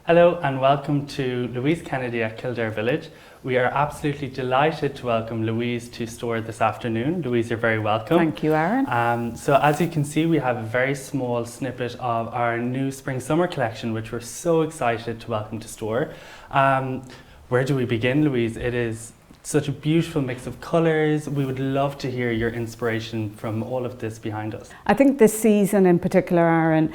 Hello and welcome to Louise Kennedy at Kildare Village. We are absolutely delighted to welcome Louise to store this afternoon. Louise, you're very welcome. Thank you, Aaron. So as you can see, we have a very small snippet of our new spring-summer collection, which we're so excited to welcome to store. Where do we begin, Louise? It is such a beautiful mix of colours. We would love to hear your inspiration from all of this behind us. I think this season in particular, Aaron,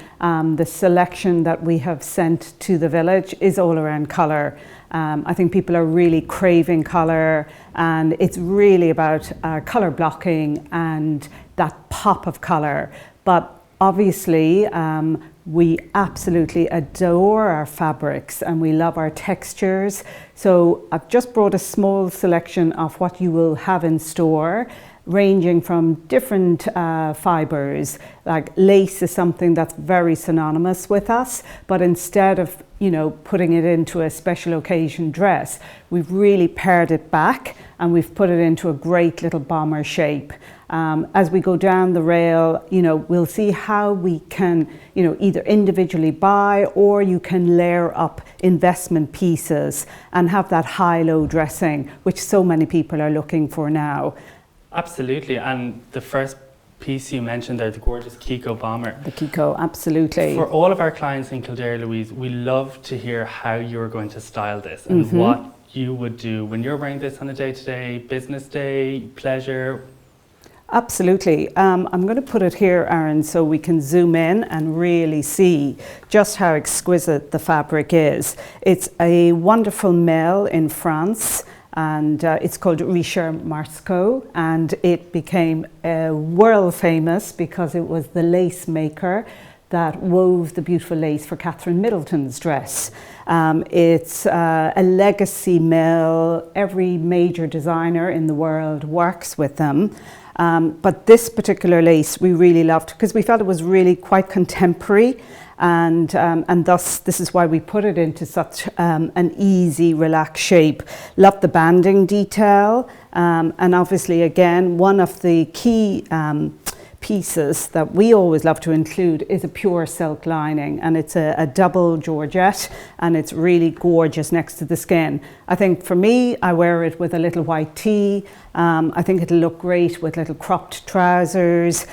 the selection that we have sent to the village is all around colour. I think people are really craving colour, and it's really about colour blocking and that pop of colour. But obviously, we absolutely adore our fabrics and we love our textures. So I've just brought a small selection of what you will have in store, ranging from different fibres. Like lace is something that's very synonymous with us, but instead of putting it into a special occasion dress, we've really pared it back and we've put it into a great little bomber shape. As we go down the rail, we'll see how we can, either individually buy, or you can layer up investment pieces and have that high-low dressing, which so many people are looking for now. Absolutely, and the first piece you mentioned there, the gorgeous Kiko bomber. The Kiko, absolutely. For all of our clients in Kildare, Louise, we love to hear how you're going to style this and what you would do when you're wearing this on a day-to-day, business day, pleasure. Absolutely. I'm going to put it here, Aaron, so we can zoom in and really see just how exquisite the fabric is. It's a wonderful mill in France, and it's called Richer Marsco, and it became world famous because it was the lace maker that wove the beautiful lace for Catherine Middleton's dress. It's a legacy mill. Every major designer in the world works with them. But this particular lace we really loved because we felt it was really quite contemporary, and thus this is why we put it into such an easy, relaxed shape. Love the banding detail, and obviously again one of the key pieces that we always love to include is a pure silk lining, and it's a double georgette, and it's really gorgeous next to the skin. I think for me, I wear it with a little white tee. I think it'll look great with little cropped trousers.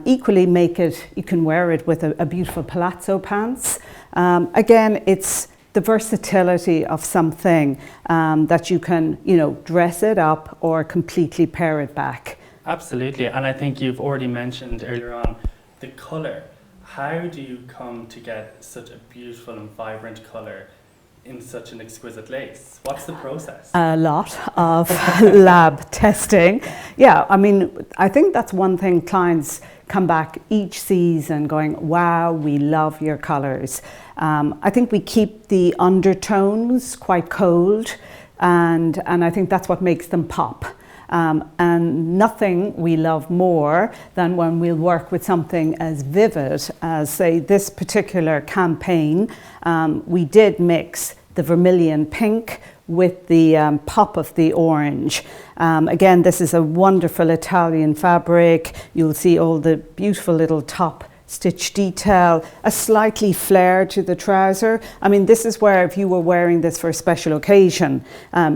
Equally you can wear it with a beautiful palazzo pants. Again, it's the versatility of something that you can, dress it up or completely pare it back. Absolutely, and I think you've already mentioned earlier on the colour. How do you come to get such a beautiful and vibrant colour in such an exquisite lace? What's the process? A lot of lab testing. Yeah, I think that's one thing clients come back each season going, wow, we love your colours. I think we keep the undertones quite cold, and I think that's what makes them pop. And nothing we love more than when we'll work with something as vivid as, say, this particular campaign. We did mix the vermilion pink with the pop of the orange. Again, this is a wonderful Italian fabric. You'll see all the beautiful little top stitch detail, a slightly flare to the trouser. This is where if you were wearing this for a special occasion,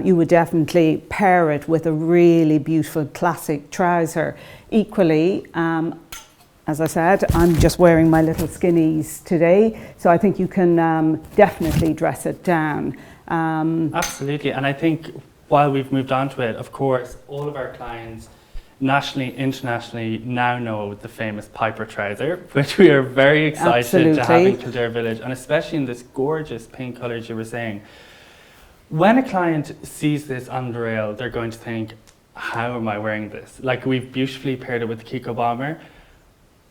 you would definitely pair it with a really beautiful classic trouser. Equally, as I said, I'm just wearing my little skinnies today, so I think you can definitely dress it down. Absolutely, and I think while we've moved on to it, of course, all of our clients nationally, internationally now know the famous Piper trouser, which we are very excited to have in Kildare Village, and especially in this gorgeous pink colour you were saying. When a client sees this on the rail, they're going to think, how am I wearing this? Like, we've beautifully paired it with the Kiko bomber.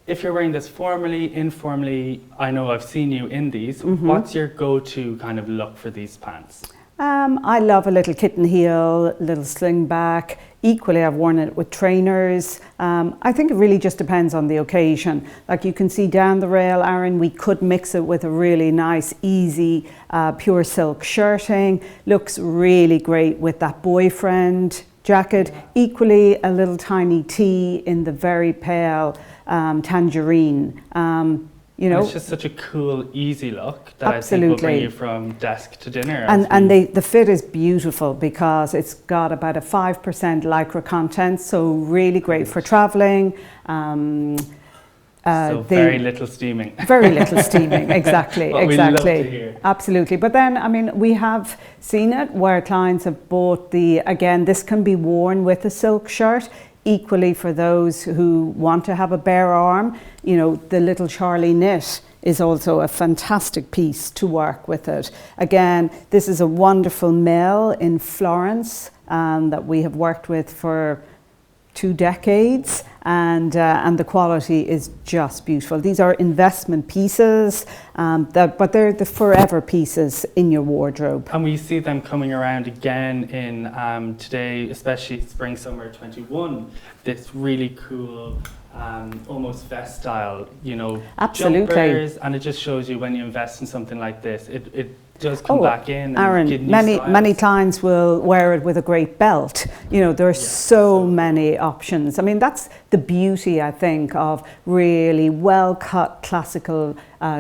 If you're wearing this formally, informally, I know I've seen you in these, what's your go-to kind of look for these pants? I love a little kitten heel, little sling back. Equally, I've worn it with trainers. I think it really just depends on the occasion. Like you can see down the rail, Aaron, we could mix it with a really nice, easy, pure silk shirting. Looks really great with that boyfriend jacket. Equally, a little tiny tee in the very pale tangerine. You know, and it's just such a cool, easy look that I think absolutely. will bring you from desk to dinner. And the fit is beautiful because it's got about a 5% lycra content, so really great for traveling. So very little steaming. Very little steaming, exactly, What exactly. we love to hear. Absolutely. But then, I mean, we have seen it where clients have bought again, this can be worn with a silk shirt. Equally for those who want to have a bare arm, you know, the little Charlie knit is also a fantastic piece to work with it. Again, this is a wonderful mill in Florence that we have worked with for 2 decades, and the quality is just beautiful. These are investment pieces, but they're the forever pieces in your wardrobe. And we see them coming around again in today, especially spring summer 21. This really cool, almost vest style, you know, absolutely. Jumpers, and it just shows you when you invest in something like this, it does come back in. And Aaron, give new many clients will wear it with a great belt. You know, there are so many options. I mean, that's the beauty, I think, of really well-cut classical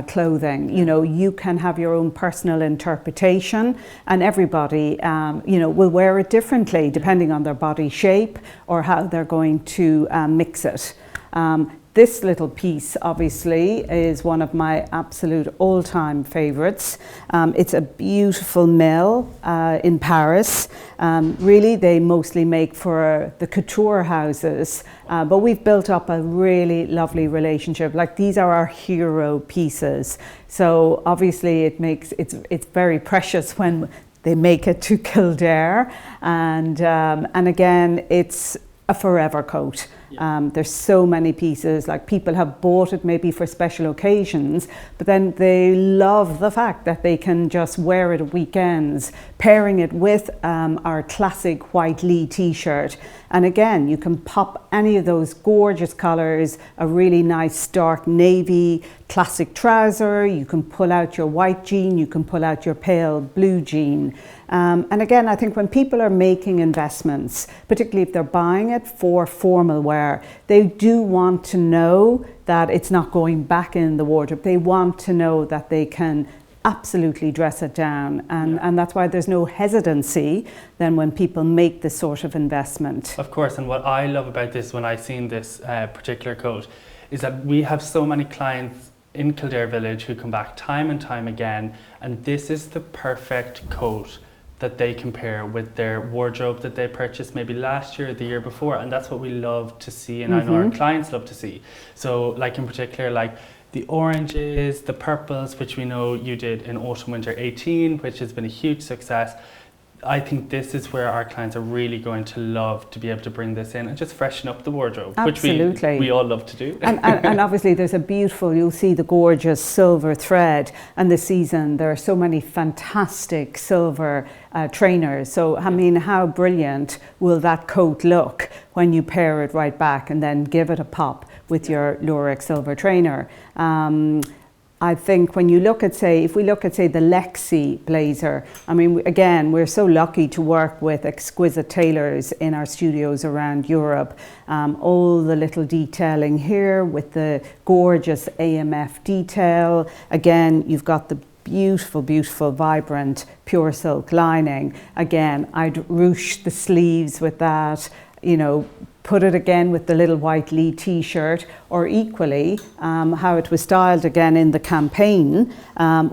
clothing. You know, you can have your own personal interpretation, and everybody, you know, will wear it differently depending on their body shape or how they're going to mix it. This little piece obviously is one of my absolute all-time favorites. It's a beautiful mill in Paris. Really, they mostly make for the couture houses, but we've built up a really lovely relationship. Like, these are our hero pieces. So obviously it's very precious when they make it to Kildare, and again, it's a forever coat. There's so many pieces, like people have bought it maybe for special occasions, but then they love the fact that they can just wear it at weekends, pairing it with our classic white Lee t-shirt. And again, you can pop any of those gorgeous colors, a really nice dark navy classic trouser, you can pull out your white jean, you can pull out your pale blue jean. And again, I think when people are making investments, particularly if they're buying it for formal wear, they do want to know that it's not going back in the wardrobe. They want to know that they can absolutely dress it down, and that's why there's no hesitancy then when people make this sort of investment. Of course, and what I love about this when I seen this particular coat is that we have so many clients in Kildare Village who come back time and time again, and this is the perfect coat that they compare with their wardrobe that they purchased maybe last year or the year before, and that's what we love to see, and I know our clients love to see. So like in particular, like the oranges, the purples, which we know you did in autumn winter 18, which has been a huge success. I think this is where our clients are really going to love to be able to bring this in and just freshen up the wardrobe, absolutely. Which we all love to do. And obviously there's a beautiful, you'll see the gorgeous silver thread, and this season there are so many fantastic silver trainers. So I mean, how brilliant will that coat look when you pair it right back and then give it a pop with your Lurex silver trainer. I think when you look at, if we look at, the Lexi blazer, I mean, again, we're so lucky to work with exquisite tailors in our studios around Europe. All the little detailing here with the gorgeous AMF detail. Again, you've got the beautiful, beautiful, vibrant, pure silk lining. Again, I'd ruche the sleeves with that, you know, put it again with the little white Lee t-shirt, or equally how it was styled again in the campaign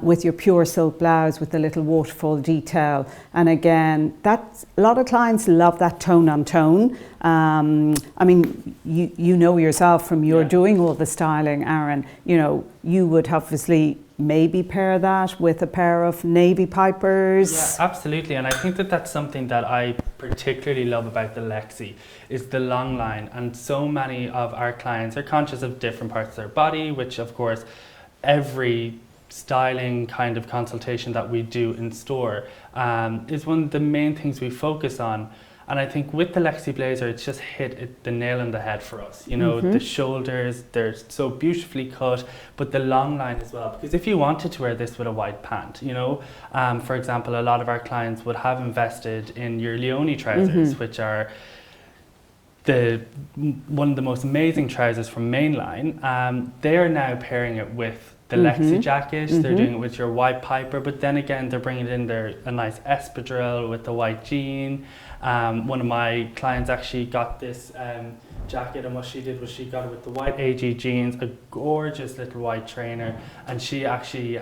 with your pure silk blouse with the little waterfall detail. And again, that's, a lot of clients love that tone on tone. I mean, you know yourself from your doing all the styling, Aaron, you know, you would obviously maybe pair that with a pair of navy pipers. Yeah, absolutely. And I think that that's something that I particularly love about the Lexi is the long line. And so many of our clients are conscious of different parts of their body, which of course every styling kind of consultation that we do in store is one of the main things we focus on. And I think with the Lexi blazer, it's just hit the nail on the head for us. You know, the shoulders, they're so beautifully cut, but the long line as well. Because if you wanted to wear this with a white pant, you know, for example, a lot of our clients would have invested in your Leone trousers, which are one of the most amazing trousers from Mainline. They are now pairing it with the Lexi jacket, they're doing it with your white piper, but then again they're bringing in a nice espadrille with the white jean. One of my clients actually got this jacket, and what she did was she got it with the white AG jeans, a gorgeous little white trainer, and she actually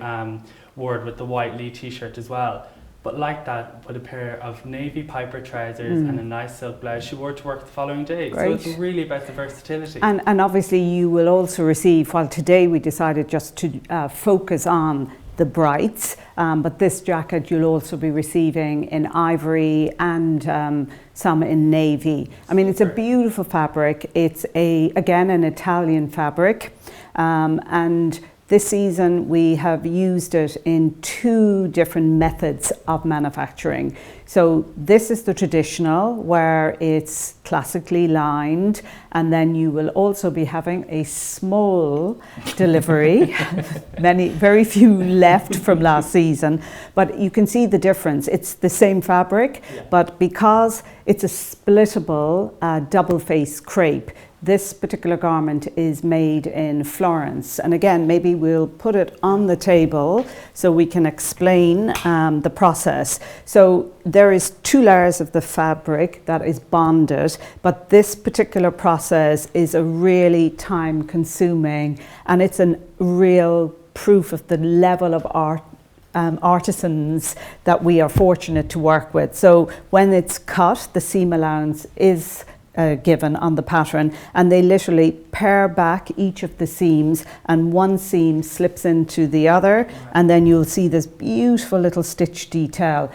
wore it with the white Lee t-shirt as well. But like that, with a pair of navy piper trousers and a nice silk blouse, she wore it to work the following day. Great. So it's really about the versatility. And obviously you will also receive, while today we decided just to focus on the brights, but this jacket you'll also be receiving in ivory and some in navy. I mean, it's a beautiful fabric. It's again an Italian fabric, and this season we have used it in 2 different methods of manufacturing. So this is the traditional, where it's classically lined, and then you will also be having a small delivery, very few left from last season, but you can see the difference. It's the same fabric, but because it's a splittable double face crepe, this particular garment is made in Florence. And again, maybe we'll put it on the table so we can explain the process. So there is 2 layers of the fabric that is bonded, but this particular process is a really time consuming, and it's a real proof of the level of artisans that we are fortunate to work with. So when it's cut, the seam allowance is given on the pattern, and they literally pare back each of the seams, and one seam slips into the other, and then you'll see this beautiful little stitch detail.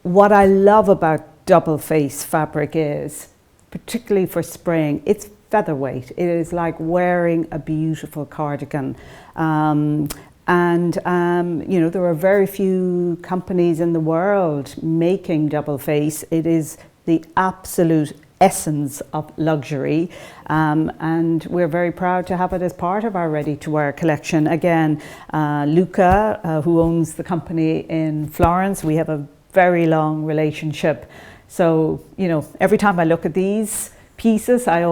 What I love about double face fabric is, particularly for spraying, it's featherweight. It is like wearing a beautiful cardigan. You know, there are very few companies in the world making double face. It is the absolute essence of luxury, and we're very proud to have it as part of our ready-to-wear collection. Again, Luca, who owns the company in Florence, we have a very long relationship. So, you know, every time I look at these pieces, I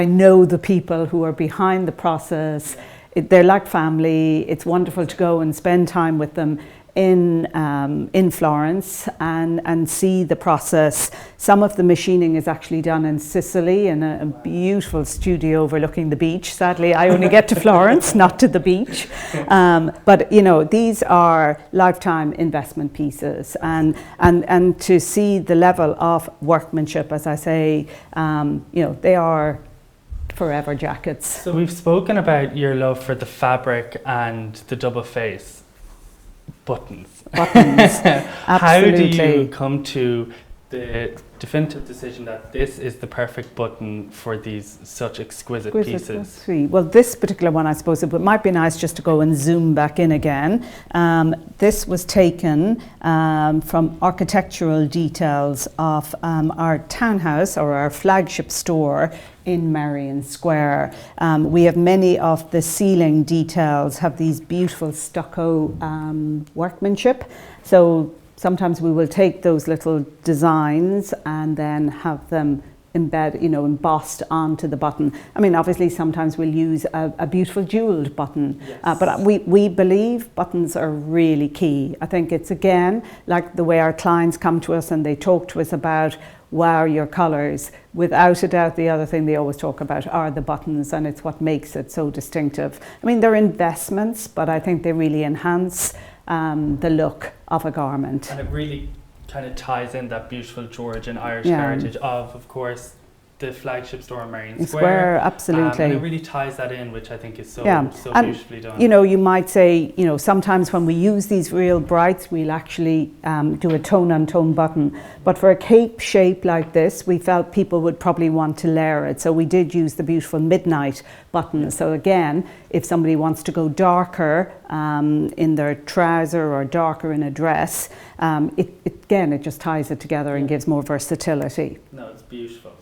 know the people who are behind the process. They're like family. It's wonderful to go and spend time with them in Florence and see the process. Some of the machining is actually done in Sicily in a beautiful studio overlooking the beach. Sadly, I only get to Florence, not to the beach. But you know, these are lifetime investment pieces, and to see the level of workmanship, as I say, you know, they are forever jackets. So we've spoken about your love for the fabric and the double face. Buttons. How do you come to the definitive decision that this is the perfect button for these such exquisite pieces? Well, this particular one, I suppose it might be nice just to go and zoom back in again. This was taken from architectural details of our townhouse, or our flagship store in Marion Square. We have many of the ceiling details have these beautiful stucco workmanship. So sometimes we will take those little designs and then have them embossed onto the button. I mean, obviously sometimes we'll use a beautiful jeweled button, but we believe buttons are really key. I think it's, again, like the way our clients come to us and they talk to us about, wow, your colours. Without a doubt, the other thing they always talk about are the buttons, and it's what makes it so distinctive. I mean, they're investments, but I think they really enhance the look of a garment. And it really kind of ties in that beautiful Georgian Irish heritage of course, the flagship store in Marion Square. Absolutely. And it really ties that in, which I think is so beautifully done. You know, you might say, you know, sometimes when we use these real brights, we'll actually do a tone-on-tone button. But for a cape shape like this, we felt people would probably want to layer it. So we did use the beautiful midnight button. So again, if somebody wants to go darker in their trouser or darker in a dress, it just ties it together and gives more versatility. No, it's beautiful.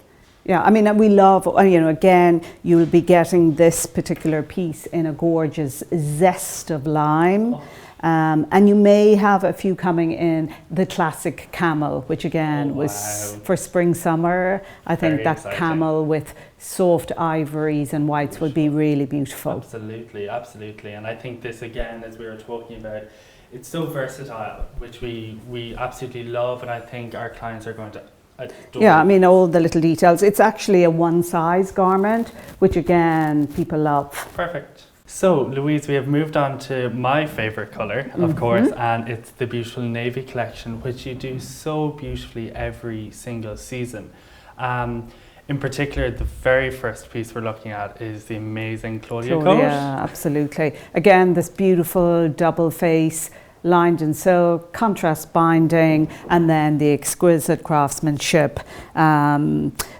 Yeah, I mean, we love, you know, again, you'll be getting this particular piece in a gorgeous zest of lime. And you may have a few coming in the classic camel, which again was for spring, summer. I think Very that exciting. camel with soft ivories and whites would be really beautiful. Absolutely, absolutely. And I think this, again, as we were talking about, it's so versatile, which we absolutely love, and I think our clients are going to adore. Yeah, I mean, all the little details. It's actually a one-size garment, which again, people love. Perfect. So, Louise, we have moved on to my favourite colour, of course, and it's the beautiful navy collection, which you do so beautifully every single season. In particular, the very first piece we're looking at is the amazing Claudia coat. Yeah, absolutely. Again, this beautiful double face, lined in silk, contrast binding, and then the exquisite craftsmanship,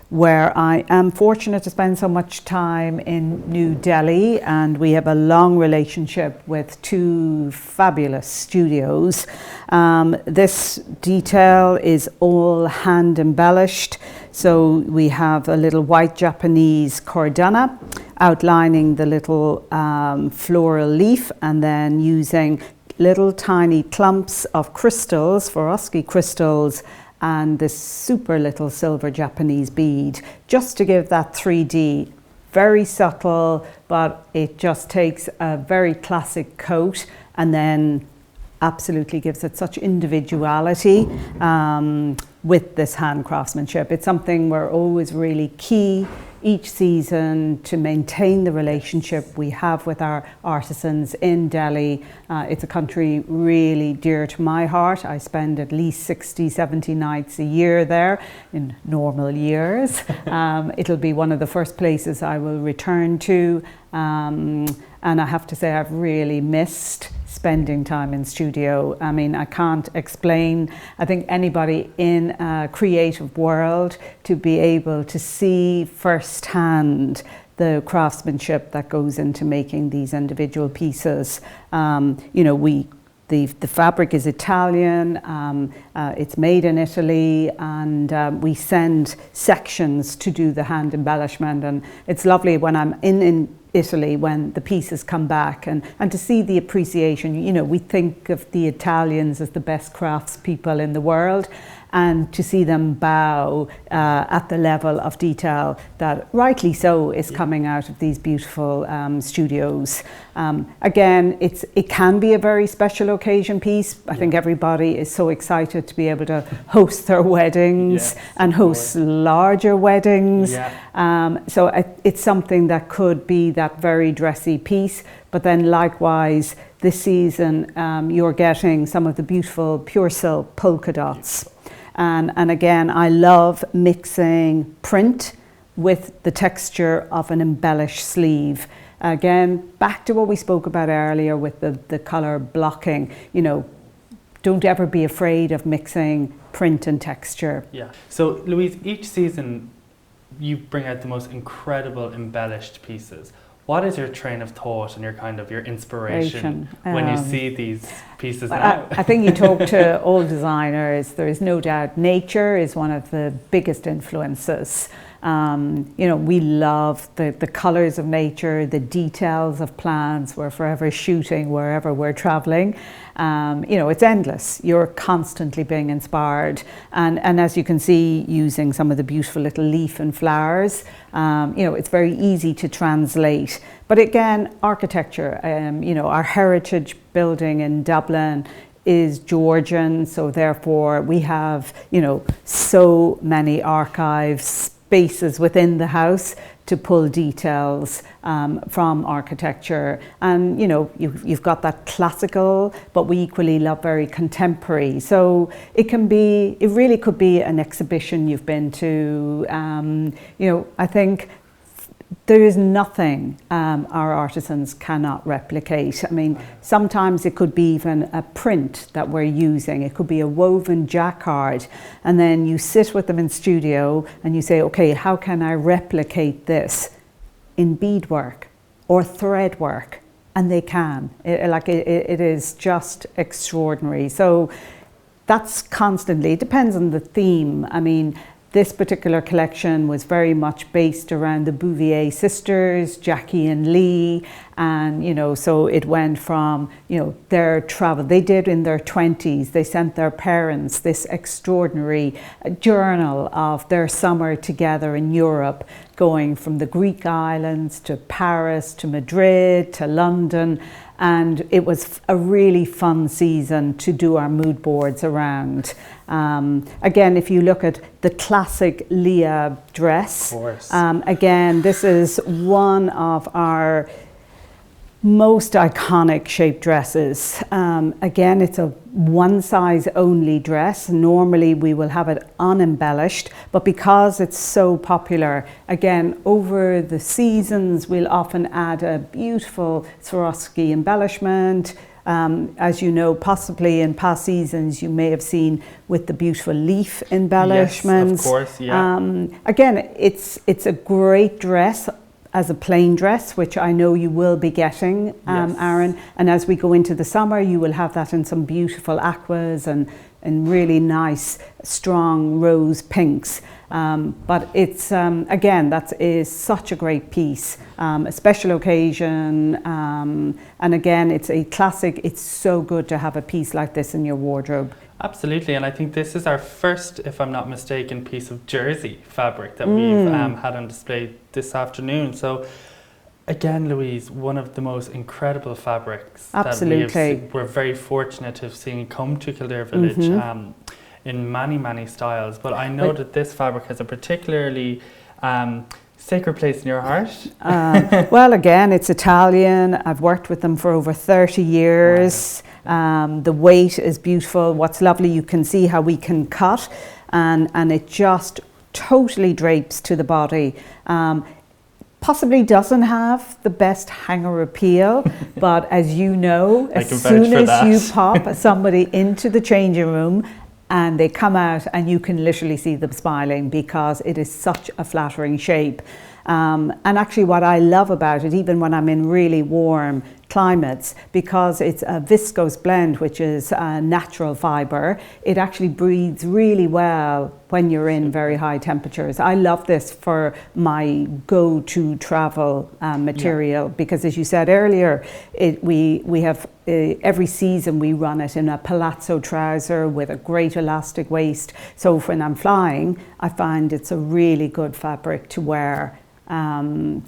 where I am fortunate to spend so much time in New Delhi, and we have a long relationship with two fabulous studios. This detail is all hand embellished. So we have a little white Japanese cordana outlining the little floral leaf, and then using little tiny clumps of crystals, Swarovski crystals, and this super little silver Japanese bead, just to give that 3D. Very subtle, but it just takes a very classic coat and then absolutely gives it such individuality with this hand craftsmanship. It's something we're always really key each season to maintain the relationship we have with our artisans in Delhi. It's a country really dear to my heart. I spend at least 60, 70 nights a year there in normal years. It'll be one of the first places I will return to. And I have to say I've really missed spending time in studio. I mean, I can't explain. I think anybody in a creative world to be able to see firsthand the craftsmanship that goes into making these individual pieces. You know, the fabric is Italian, it's made in Italy, and we send sections to do the hand embellishment, and it's lovely when I'm in Italy when the pieces come back and to see the appreciation. You know, we think of the Italians as the best craftspeople in the world, and to see them bow at the level of detail that rightly so is coming out of these beautiful studios. Again, it can be a very special occasion piece. I think everybody is so excited to be able to host their weddings and host larger weddings. So it's something that could be that very dressy piece, but then likewise this season you're getting some of the beautiful pure silk polka dots. And again, I love mixing print with the texture of an embellished sleeve. Again, back to what we spoke about earlier with the colour blocking. You know, don't ever be afraid of mixing print and texture. Yeah. So, Louise, each season you bring out the most incredible embellished pieces. What is your train of thought and your inspiration when you see these pieces now? I think you talk to all designers, there is no doubt nature is one of the biggest influences. You know, we love the colours of nature, the details of plants. We're forever shooting wherever we're travelling. You know, it's endless. You're constantly being inspired. And as you can see, using some of the beautiful little leaf and flowers, you know, it's very easy to translate. But again, architecture, you know, our heritage building in Dublin is Georgian, so therefore we have, you know, so many archives, spaces within the house to pull details from architecture. And you know, you've got that classical, but we equally love very contemporary. So it really could be an exhibition you've been to. You know, I think there is nothing our artisans cannot replicate. I mean, sometimes it could be even a print that we're using. It could be a woven jacquard, and then you sit with them in studio and you say, okay, how can I replicate this in beadwork or thread work? And they can. It is just extraordinary. So that's constantly, it depends on the theme. I mean, This particular collection was very much based around the Bouvier sisters, Jackie and Lee, and so it went from their travel they did in their 20s. They sent their parents this extraordinary journal of their summer together in Europe, going from the Greek islands to Paris to Madrid to London. And it was a really fun season to do our mood boards around. Again, if you look at the classic Leah dress, again, this is one of our most iconic shape dresses. Again, it's a one size only dress. Normally we will have it unembellished, but because it's so popular, again, over the seasons we'll often add a beautiful Swarovski embellishment. As you know, possibly in past seasons you may have seen with the beautiful leaf embellishments. Yes, of course, yeah. Again, it's a great dress as a plain dress, which I know you will be getting, Aaron. And as we go into the summer, you will have that in some beautiful aquas and really nice, strong rose pinks. But it's, again, that is such a great piece, a special occasion. And again, it's a classic. It's so good to have a piece like this in your wardrobe. Absolutely, and I think this is our first, if I'm not mistaken, piece of jersey fabric that we've had on display this afternoon. So again, Louise, one of the most incredible fabrics that we're very fortunate to have seen come to Kildare Village in many, many styles. But I know that this fabric has a particularly sacred place in your heart. Well, again, it's Italian. I've worked with them for over 30 years. Wow. The weight is beautiful. What's lovely, you can see how we can cut, and it just totally drapes to the body. Possibly doesn't have the best hanger appeal, but as you know, as soon as you pop somebody into the changing room and they come out and you can literally see them smiling because it is such a flattering shape. And actually what I love about it, even when I'm in really warm climates, because it's a viscose blend, which is a natural fibre, it actually breathes really well when you're in very high temperatures. I love this for my go-to travel material because, as you said earlier, we have every season we run it in a palazzo trouser with a great elastic waist. So when I'm flying, I find it's a really good fabric to wear, and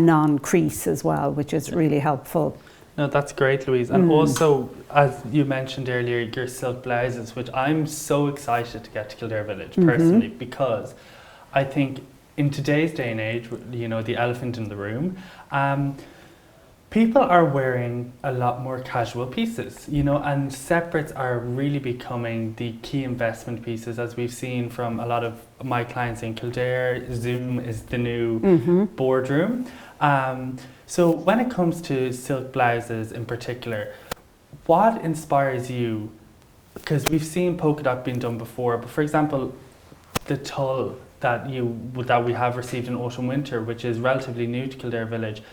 non-crease as well, which is really helpful. No, that's great, Louise. And also, as you mentioned earlier, your silk blouses, which I'm so excited to get to Kildare Village personally, because I think in today's day and age, the elephant in the room, people are wearing a lot more casual pieces, and separates are really becoming the key investment pieces, as we've seen from a lot of my clients in Kildare. Zoom is the new boardroom. So when it comes to silk blouses in particular, what inspires you? Because we've seen polka dot being done before, but for example, the tulle that we have received in autumn winter, which is relatively new to Kildare Village,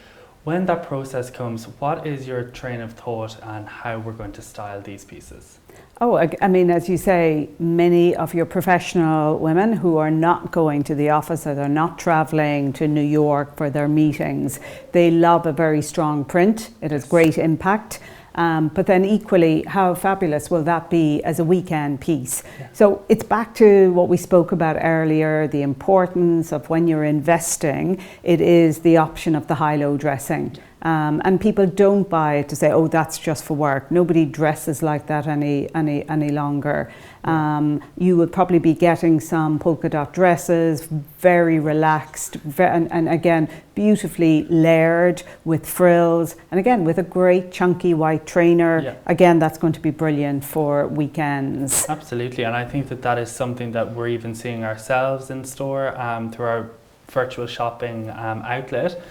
when that process comes, what is your train of thought on how we're going to style these pieces? Oh, I mean, as you say, many of your professional women who are not going to the office or they're not traveling to New York for their meetings, they love a very strong print. It has great impact. But then equally, how fabulous will that be as a weekend piece? Yeah. So it's back to what we spoke about earlier, the importance of when you're investing, it is the option of the high-low dressing. And people don't buy it to say, oh, that's just for work. Nobody dresses like that any longer. You will probably be getting some polka dot dresses, very relaxed, and again, beautifully layered with frills. And again, with a great chunky white trainer. Yeah. Again, that's going to be brilliant for weekends. Absolutely, and I think that is something that we're even seeing ourselves in store through our virtual shopping outlet.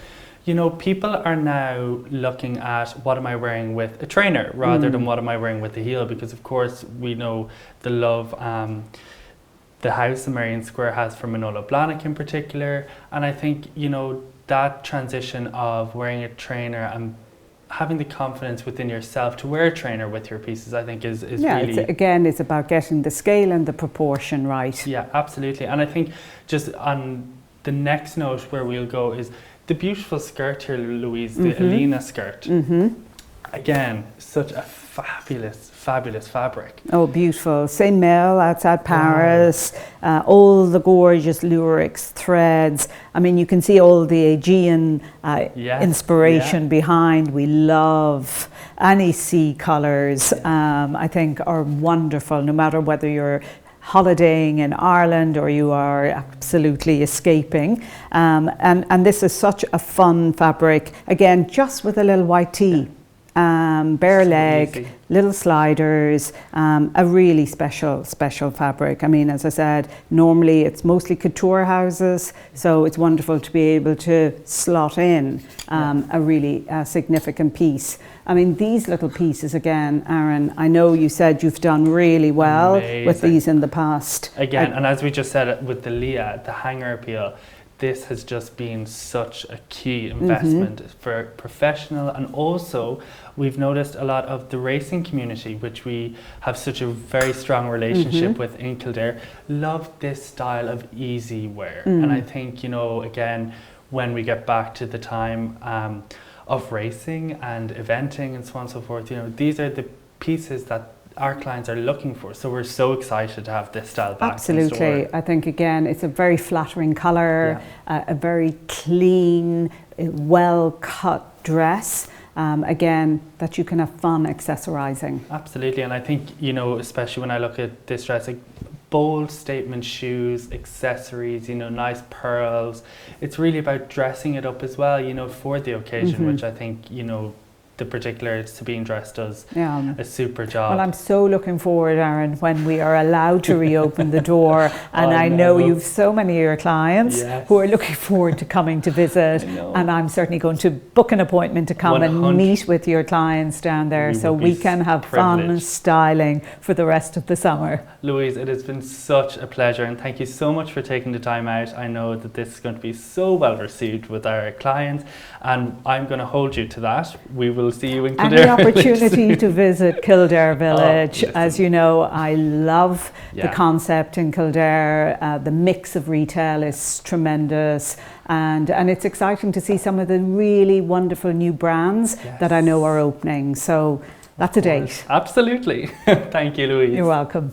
People are now looking at what am I wearing with a trainer rather than what am I wearing with a heel, because of course we know the love the house in Marion Square has for Manolo Blahnik in particular, and I think that transition of wearing a trainer and having the confidence within yourself to wear a trainer with your pieces, I think is yeah, really... again, it's about getting the scale and the proportion right. Yeah, absolutely. And I think just on the next note where we'll go is the beautiful skirt here, Louise, the Elena skirt. Again, such a fabulous fabric. Oh, beautiful. Same mill outside Paris, all the gorgeous lurex threads. I mean, you can see all the Aegean inspiration behind. We love any sea colours, I think are wonderful, no matter whether you're holidaying in Ireland or you are absolutely escaping. And this is such a fun fabric. Again, just with a little white tee. Bare leg, little sliders, a really special fabric. I mean, as I said, normally it's mostly couture houses, so it's wonderful to be able to slot in a really significant piece. I mean, these little pieces, again, Aaron, I know you said you've done really well with these in the past. Again, and as we just said with the Leah, the hanger appeal, this has just been such a key investment for professional, and also we've noticed a lot of the racing community, which we have such a very strong relationship with in Kildare, love this style of easy wear. And I think, you know, again, when we get back to the time of racing and eventing and so on and so forth, you know, these are the pieces that our clients are looking for. So we're so excited to have this style back. Absolutely. In store. I think, again, it's a very flattering colour, a very clean, well cut dress. Again, that you can have fun accessorizing. Absolutely. And I think, you know, especially when I look at this dress, like bold statement shoes, accessories, you know, nice pearls. It's really about dressing it up as well, you know, for the occasion, which I think, you know, the particular Sabine dress does a super job. Well, I'm so looking forward, Aaron, when we are allowed to reopen the door. And I know you've so many of your clients who are looking forward to coming to visit. And I'm certainly going to book an appointment to come and meet with your clients down there so we can have fun styling for the rest of the summer. Louise, it has been such a pleasure, and thank you so much for taking the time out. I know that this is going to be so well received with our clients, and I'm going to hold you to that. We will see you in Kildare. And the opportunity to visit Kildare Village. As you know, I love the concept in Kildare. The mix of retail is tremendous, and it's exciting to see some of the really wonderful new brands that I know are opening. So that's a date. Absolutely. Thank you, Louise. You're welcome.